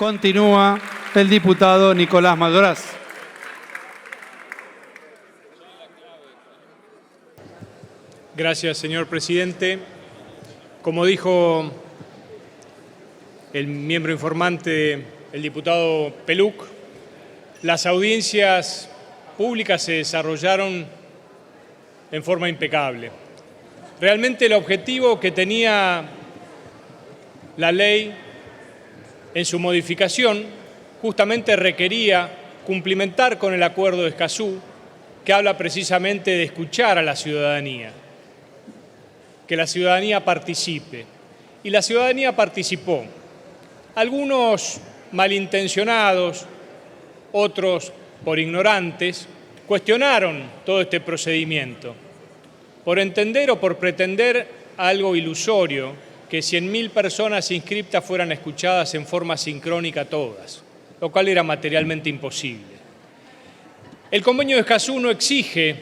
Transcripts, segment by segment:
Continúa el diputado Nicolás Maldoraz. Gracias, señor presidente. Como dijo el miembro informante, el diputado Peluc, las audiencias públicas se desarrollaron en forma impecable. Realmente el objetivo que tenía la ley en su modificación justamente requería cumplimentar con el acuerdo de Escazú, que habla precisamente de escuchar a la ciudadanía, que la ciudadanía participe. Y la ciudadanía participó. Algunos malintencionados, otros por ignorantes, cuestionaron todo este procedimiento, por entender o por pretender algo ilusorio, que 100.000 personas inscriptas fueran escuchadas en forma sincrónica todas, lo cual era materialmente imposible. El convenio de Escazú no exige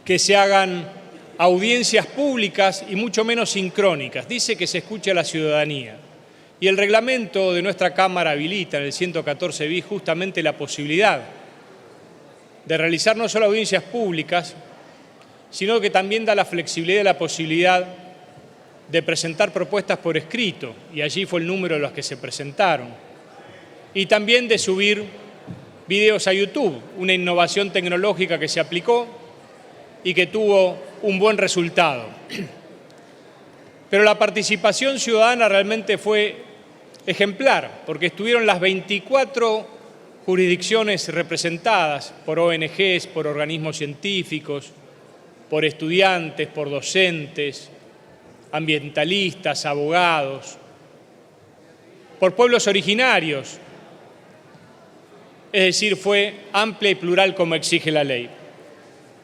que se hagan audiencias públicas y mucho menos sincrónicas, dice que se escuche a la ciudadanía. Y el reglamento de nuestra Cámara habilita en el 114 bis justamente la posibilidad de realizar no solo audiencias públicas, sino que también da la flexibilidad y la posibilidad de presentar propuestas por escrito, y allí fue el número de los que se presentaron, y también de subir videos a YouTube, una innovación tecnológica que se aplicó y que tuvo un buen resultado. Pero la participación ciudadana realmente fue ejemplar, porque estuvieron las 24 jurisdicciones representadas por ONGs, por organismos científicos, por estudiantes, por docentes, ambientalistas, abogados, por pueblos originarios. Es decir, fue amplia y plural como exige la ley.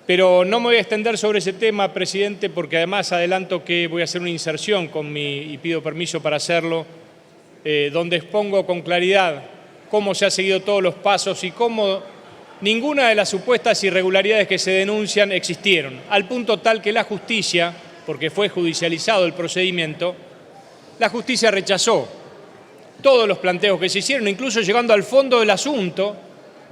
Pero no me voy a extender sobre ese tema, presidente, porque además adelanto que voy a hacer una inserción y pido permiso para hacerlo, donde expongo con claridad cómo se han seguido todos los pasos y cómo ninguna de las supuestas irregularidades que se denuncian existieron, al punto tal que la justicia, porque fue judicializado el procedimiento, la justicia rechazó todos los planteos que se hicieron, incluso llegando al fondo del asunto,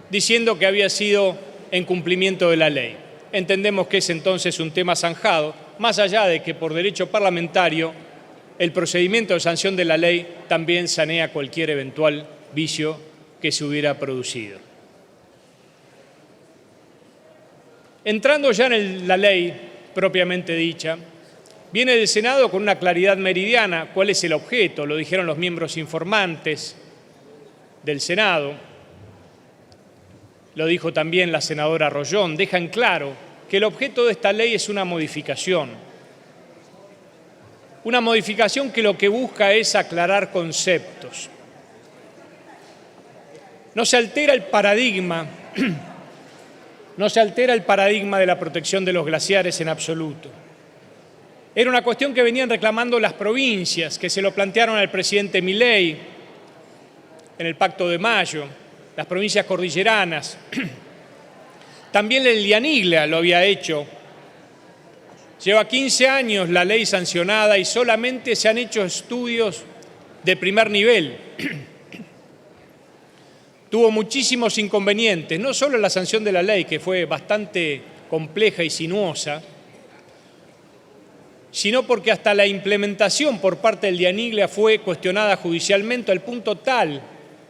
diciendo que había sido en cumplimiento de la ley. Entendemos que es entonces un tema zanjado, más allá de que por derecho parlamentario el procedimiento de sanción de la ley también sanea cualquier eventual vicio que se hubiera producido. Entrando ya en la ley propiamente dicha, viene del Senado con una claridad meridiana cuál es el objeto, lo dijeron los miembros informantes del Senado, lo dijo también la senadora Rollón, dejan claro que el objeto de esta ley es una modificación que lo que busca es aclarar conceptos. No se altera el paradigma de la protección de los glaciares en absoluto. Era una cuestión que venían reclamando las provincias, que se lo plantearon al presidente Milei en el Pacto de Mayo, las provincias cordilleranas. También el Lianiglia lo había hecho. Lleva 15 años la ley sancionada y solamente se han hecho estudios de primer nivel. Tuvo muchísimos inconvenientes, no solo la sanción de la ley, que fue bastante compleja y sinuosa, sino porque hasta la implementación por parte del Lianiglia fue cuestionada judicialmente al punto tal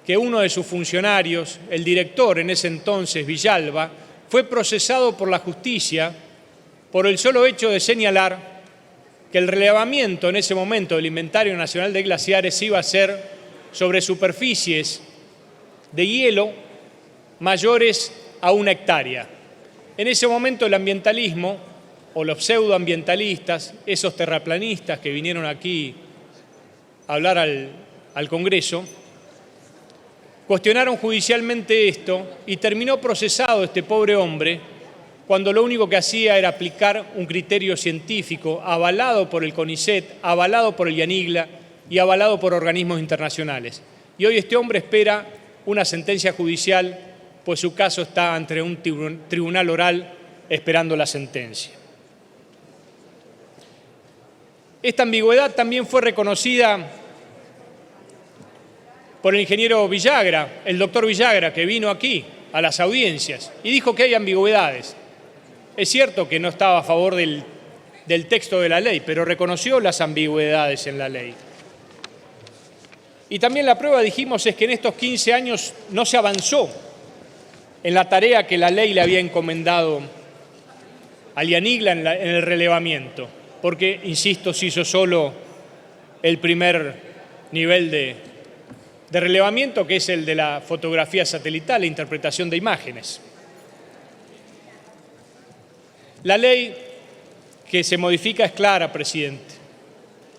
que uno de sus funcionarios, el director en ese entonces, Villalba, fue procesado por la justicia por el solo hecho de señalar que el relevamiento en ese momento del Inventario Nacional de Glaciares iba a ser sobre superficies de hielo mayores a 1 hectárea. En ese momento el ambientalismo, o los pseudoambientalistas, esos terraplanistas que vinieron aquí a hablar al Congreso, cuestionaron judicialmente esto y terminó procesado este pobre hombre cuando lo único que hacía era aplicar un criterio científico avalado por el CONICET, avalado por el Lianiglia y avalado por organismos internacionales. Y hoy este hombre espera una sentencia judicial, pues su caso está ante un tribunal oral esperando la sentencia. Esta ambigüedad también fue reconocida por el ingeniero Villagra, el doctor Villagra, que vino aquí a las audiencias y dijo que hay ambigüedades. Es cierto que no estaba a favor del texto de la ley, pero reconoció las ambigüedades en la ley. Y también la prueba, dijimos, es que en estos 15 años no se avanzó en la tarea que la ley le había encomendado a Lianigla en el relevamiento, porque, insisto, se hizo solo el primer nivel de relevamiento, que es el de la fotografía satelital e interpretación de imágenes. La ley que se modifica es clara, presidente.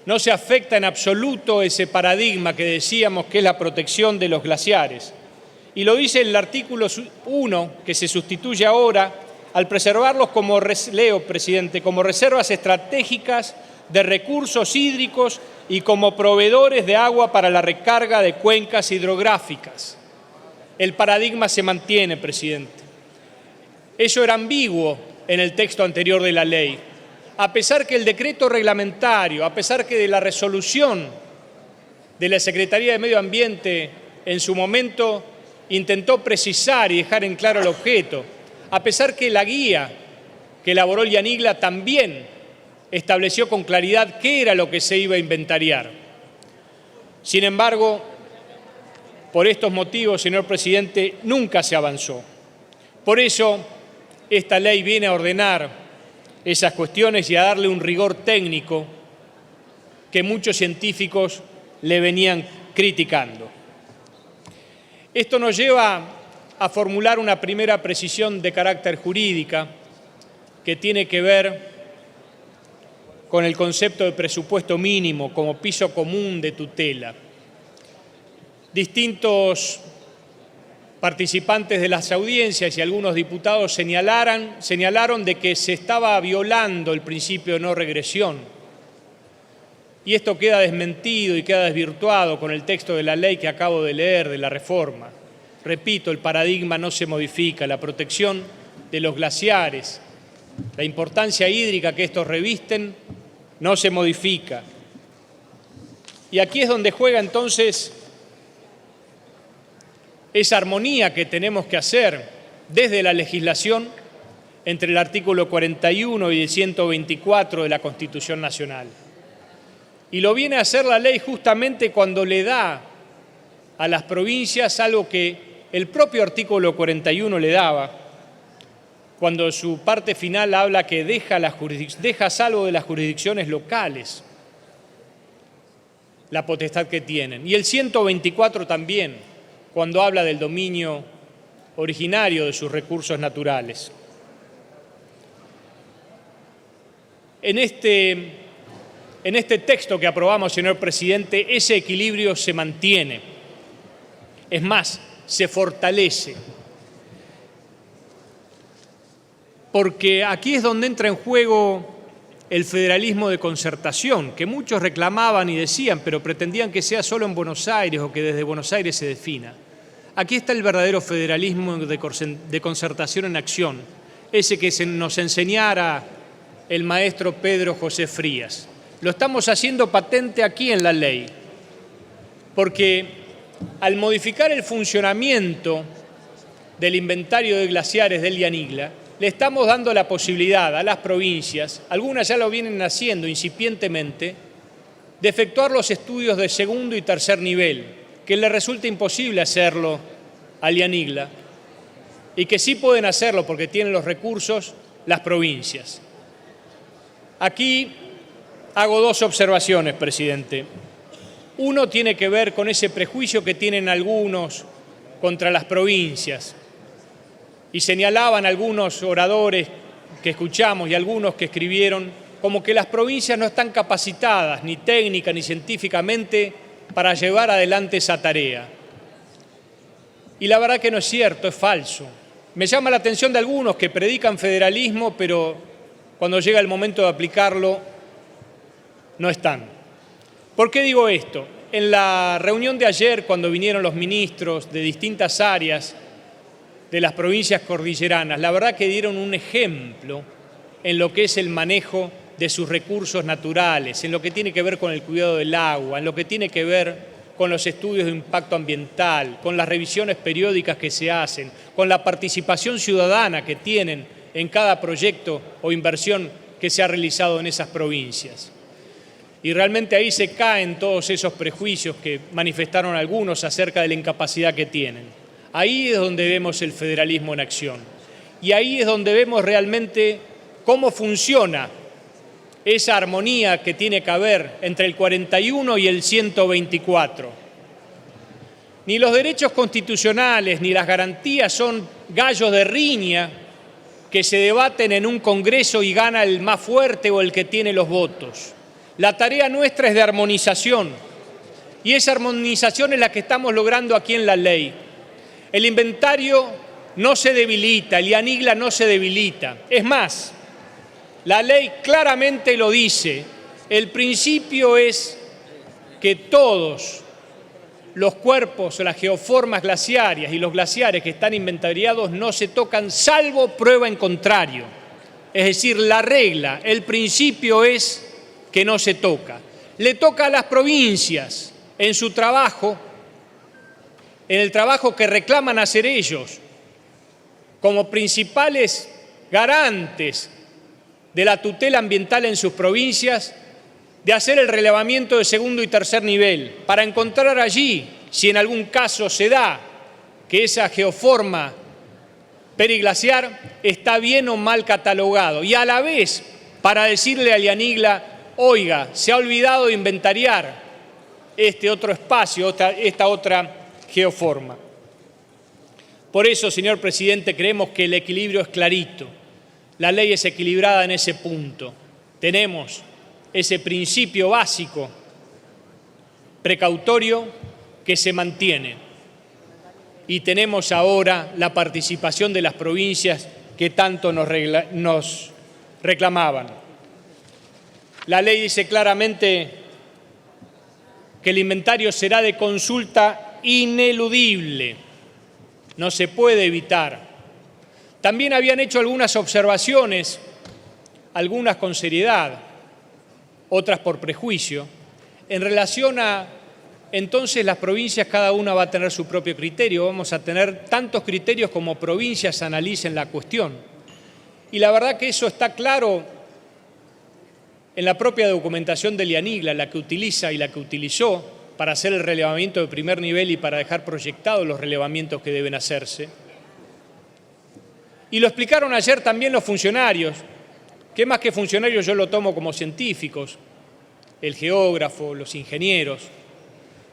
No se afecta en absoluto ese paradigma que decíamos que es la protección de los glaciares. Y lo dice el artículo 1, que se sustituye ahora, al preservarlos como, leo, presidente, como reservas estratégicas de recursos hídricos y como proveedores de agua para la recarga de cuencas hidrográficas. El paradigma se mantiene, presidente. Eso era ambiguo en el texto anterior de la ley. A pesar que el decreto reglamentario, a pesar que de la resolución de la Secretaría de Medio Ambiente en su momento intentó precisar y dejar en claro el objeto, a pesar que la guía que elaboró Lianigla también estableció con claridad qué era lo que se iba a inventariar. Sin embargo, por estos motivos, señor presidente, nunca se avanzó. Por eso, esta ley viene a ordenar esas cuestiones y a darle un rigor técnico que muchos científicos le venían criticando. Esto nos lleva a formular una primera precisión de carácter jurídica que tiene que ver con el concepto de presupuesto mínimo como piso común de tutela. Distintos participantes de las audiencias y algunos diputados señalaron de que se estaba violando el principio de no regresión. Y esto queda desmentido y queda desvirtuado con el texto de la ley que acabo de leer, de la reforma. Repito, el paradigma no se modifica, la protección de los glaciares, la importancia hídrica que estos revisten, no se modifica. Y aquí es donde juega entonces esa armonía que tenemos que hacer desde la legislación entre el artículo 41 y el 124 de la Constitución Nacional. Y lo viene a hacer la ley justamente cuando le da a las provincias algo que el propio artículo 41 le daba, cuando su parte final habla que deja salvo de las jurisdicciones locales la potestad que tienen. Y el 124 también, cuando habla del dominio originario de sus recursos naturales. En este texto que aprobamos, señor presidente, ese equilibrio se mantiene. Es más, se fortalece. Porque aquí es donde entra en juego el federalismo de concertación, que muchos reclamaban y decían, pero pretendían que sea solo en Buenos Aires o que desde Buenos Aires se defina. Aquí está el verdadero federalismo de concertación en acción, ese que nos enseñara el maestro Pedro José Frías. Lo estamos haciendo patente aquí en la ley, porque al modificar el funcionamiento del inventario de glaciares del Lianigla, le estamos dando la posibilidad a las provincias, algunas ya lo vienen haciendo incipientemente, de efectuar los estudios de segundo y tercer nivel, que les resulta imposible hacerlo a Lianigla, y que sí pueden hacerlo porque tienen los recursos las provincias. Aquí hago dos observaciones, presidente. Uno tiene que ver con ese prejuicio que tienen algunos contra las provincias. Y señalaban algunos oradores que escuchamos y algunos que escribieron como que las provincias no están capacitadas ni técnica ni científicamente para llevar adelante esa tarea. Y la verdad que no es cierto, es falso. Me llama la atención de algunos que predican federalismo, pero cuando llega el momento de aplicarlo, no están. ¿Por qué digo esto? En la reunión de ayer, cuando vinieron los ministros de distintas áreas de las provincias cordilleranas, la verdad que dieron un ejemplo en lo que es el manejo de sus recursos naturales, en lo que tiene que ver con el cuidado del agua, en lo que tiene que ver con los estudios de impacto ambiental, con las revisiones periódicas que se hacen, con la participación ciudadana que tienen en cada proyecto o inversión que se ha realizado en esas provincias. Y realmente ahí se caen todos esos prejuicios que manifestaron algunos acerca de la incapacidad que tienen. Ahí es donde vemos el federalismo en acción. Y ahí es donde vemos realmente cómo funciona esa armonía que tiene que haber entre el 41 y el 124. Ni los derechos constitucionales ni las garantías son gallos de riña que se debaten en un congreso y gana el más fuerte o el que tiene los votos. La tarea nuestra es de armonización, y esa armonización es la que estamos logrando aquí en la ley. El inventario no se debilita, el IANIGLA no se debilita. Es más, la ley claramente lo dice, el principio es que todos los cuerpos o las geoformas glaciarias y los glaciares que están inventariados no se tocan salvo prueba en contrario. Es decir, la regla, el principio es que no se toca. Le toca a las provincias en su trabajo, en el trabajo que reclaman hacer ellos, como principales garantes de la tutela ambiental en sus provincias, de hacer el relevamiento de segundo y tercer nivel, para encontrar allí, si en algún caso se da que esa geoforma periglaciar está bien o mal catalogado, y a la vez para decirle al IANIGLA, oiga, se ha olvidado de inventariar este otro espacio, esta otra geoforma. Por eso, señor presidente, creemos que el equilibrio es clarito. La ley es equilibrada en ese punto. Tenemos ese principio básico, precautorio, que se mantiene. Y tenemos ahora la participación de las provincias que tanto nos reclamaban. La ley dice claramente que el inventario será de consulta ineludible, no se puede evitar. También habían hecho algunas observaciones, algunas con seriedad, otras por prejuicio, en relación a, entonces las provincias cada una va a tener su propio criterio, vamos a tener tantos criterios como provincias analicen la cuestión. Y la verdad que eso está claro en la propia documentación del IANIGLA, la que utiliza y la que utilizó para hacer el relevamiento de primer nivel y para dejar proyectados los relevamientos que deben hacerse. Y lo explicaron ayer también los funcionarios, que más que funcionarios yo lo tomo como científicos, el geógrafo, los ingenieros,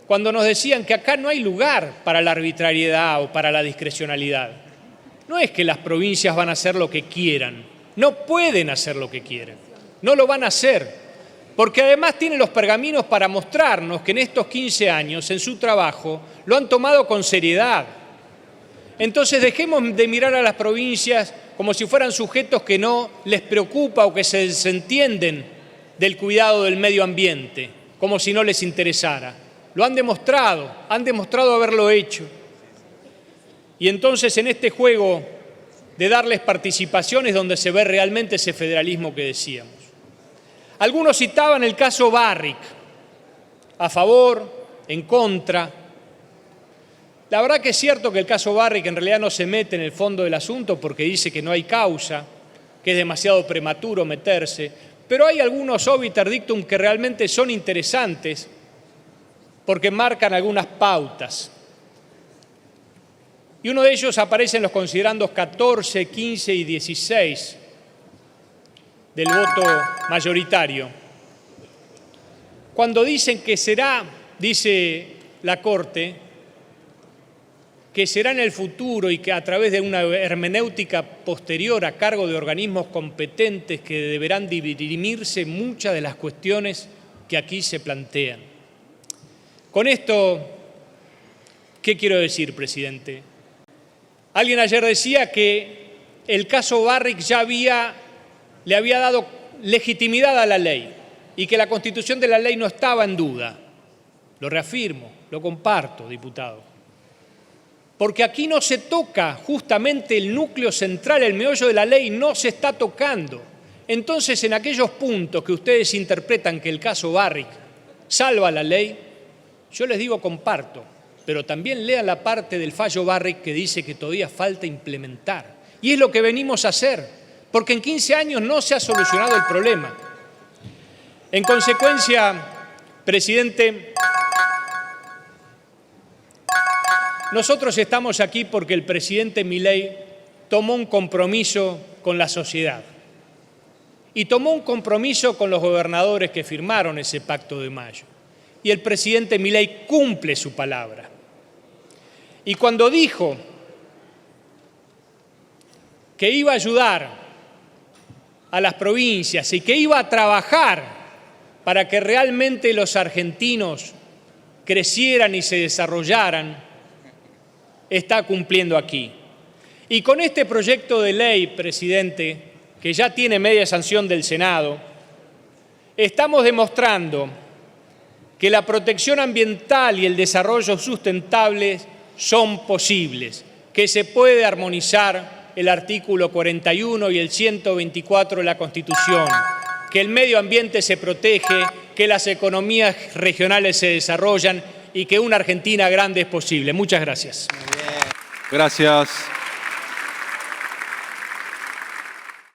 cuando nos decían que acá no hay lugar para la arbitrariedad o para la discrecionalidad. No es que las provincias van a hacer lo que quieran, no pueden hacer lo que quieran, no lo van a hacer, porque además tienen los pergaminos para mostrarnos que en estos 15 años, en su trabajo, lo han tomado con seriedad. Entonces dejemos de mirar a las provincias como si fueran sujetos que no les preocupa o que se desentienden del cuidado del medio ambiente, como si no les interesara. Lo han demostrado haberlo hecho. Y entonces en este juego de darles participación es donde se ve realmente ese federalismo que decíamos. Algunos citaban el caso Barrick, a favor, en contra. La verdad que es cierto que el caso Barrick en realidad no se mete en el fondo del asunto porque dice que no hay causa, que es demasiado prematuro meterse, pero hay algunos obiter dictum que realmente son interesantes porque marcan algunas pautas. Y uno de ellos aparece en los considerandos 14, 15 y 16 del voto mayoritario. Cuando dicen que será, dice la Corte, que será en el futuro y que a través de una hermenéutica posterior a cargo de organismos competentes que deberán dirimirse muchas de las cuestiones que aquí se plantean. Con esto, ¿qué quiero decir, presidente? Alguien ayer decía que el caso Barrick ya le había dado legitimidad a la ley y que la constitución de la ley no estaba en duda. Lo reafirmo, lo comparto, diputado. Porque aquí no se toca justamente el núcleo central, el meollo de la ley no se está tocando. Entonces, en aquellos puntos que ustedes interpretan que el caso Barrick salva la ley, Yo les digo comparto, pero también lean la parte del fallo Barrick que dice que todavía falta implementar. Y es lo que venimos a hacer, porque en 15 años no se ha solucionado el problema. En consecuencia, presidente, nosotros estamos aquí porque el presidente Milei tomó un compromiso con la sociedad y tomó un compromiso con los gobernadores que firmaron ese Pacto de Mayo. Y el presidente Milei cumple su palabra. Y cuando dijo que iba a ayudar a las provincias y que iba a trabajar para que realmente los argentinos crecieran y se desarrollaran, está cumpliendo aquí. Y con este proyecto de ley, presidente, que ya tiene media sanción del Senado, estamos demostrando que la protección ambiental y el desarrollo sustentable son posibles, que se puede armonizar el artículo 41 y el 124 de la Constitución, que el medio ambiente se protege, que las economías regionales se desarrollan y que una Argentina grande es posible. Muchas gracias. Gracias.